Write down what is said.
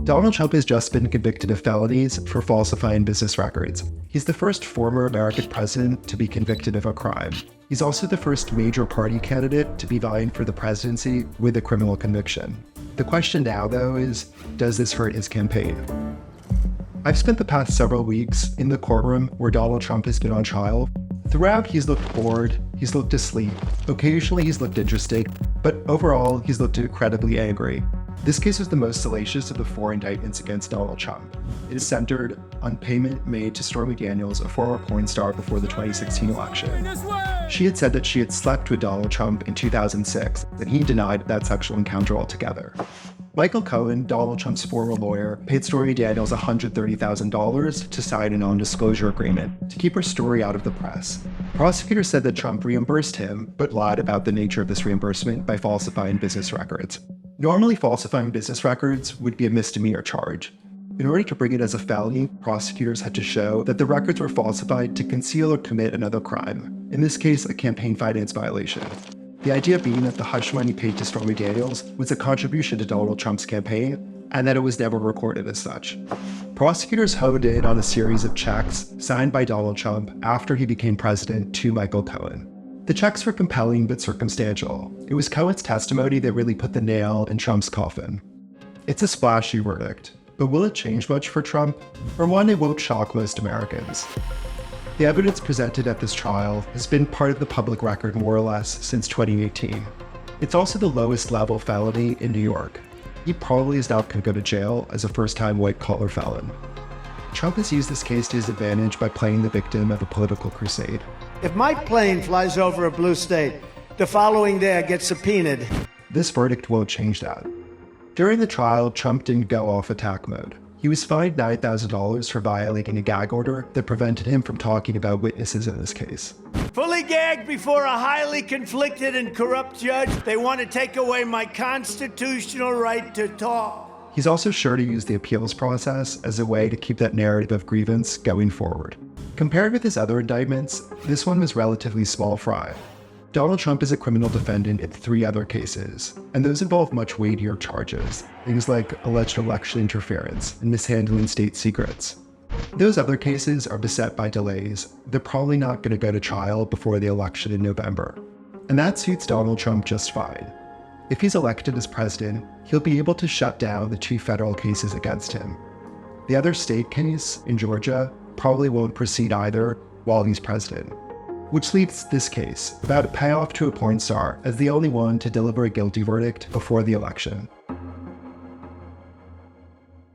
Donald Trump has just been convicted of felonies for falsifying business records. He's the first former American president to be convicted of a crime. He's also the first major party candidate to be vying for the presidency with a criminal conviction. The question now, though, is, does this hurt his campaign? I've spent the past several weeks in the courtroom where Donald Trump has been on trial. Throughout, he's looked bored, he's looked asleep. Occasionally, he's looked interested, but overall, he's looked incredibly angry. This case was the most salacious of the 4 indictments against Donald Trump. It is centered on payment made to Stormy Daniels, a former porn star, before the 2016 election. She had said that she had slept with Donald Trump in 2006, and he denied that sexual encounter altogether. Michael Cohen, Donald Trump's former lawyer, paid Stormy Daniels $130,000 to sign a non-disclosure agreement to keep her story out of the press. Prosecutors said that Trump reimbursed him, but lied about the nature of this reimbursement by falsifying business records. Normally, falsifying business records would be a misdemeanor charge. In order to bring it as a felony, prosecutors had to show that the records were falsified to conceal or commit another crime, in this case, a campaign finance violation. The idea being that the hush money paid to Stormy Daniels was a contribution to Donald Trump's campaign, and that it was never recorded as such. Prosecutors honed in on a series of checks signed by Donald Trump after he became president to Michael Cohen. The checks were compelling but circumstantial. It was Cohen's testimony that really put the nail in Trump's coffin. It's a splashy verdict, but will it change much for Trump? For one, it won't shock most Americans. The evidence presented at this trial has been part of the public record more or less since 2018. It's also the lowest level felony in New York. He probably is not going to go to jail as a first-time white-collar felon. Trump has used this case to his advantage by playing the victim of a political crusade. If my plane flies over a blue state, the following day I get subpoenaed. This verdict won't change that. During the trial, Trump didn't go off attack mode. He was fined $9,000 for violating a gag order that prevented him from talking about witnesses in this case. Fully gagged before a highly conflicted and corrupt judge, they want to take away my constitutional right to talk. He's also sure to use the appeals process as a way to keep that narrative of grievance going forward. Compared with his other indictments, this one was relatively small fry. Donald Trump is a criminal defendant in 3 other cases, and those involve much weightier charges, things like alleged election interference and mishandling state secrets. Those other cases are beset by delays. They're probably not going to go to trial before the election in November. And that suits Donald Trump just fine. If he's elected as president, he'll be able to shut down the 2 federal cases against him. The other state case in Georgia probably won't proceed either while he's president. Which leaves this case about a payoff to a porn star as the only one to deliver a guilty verdict before the election.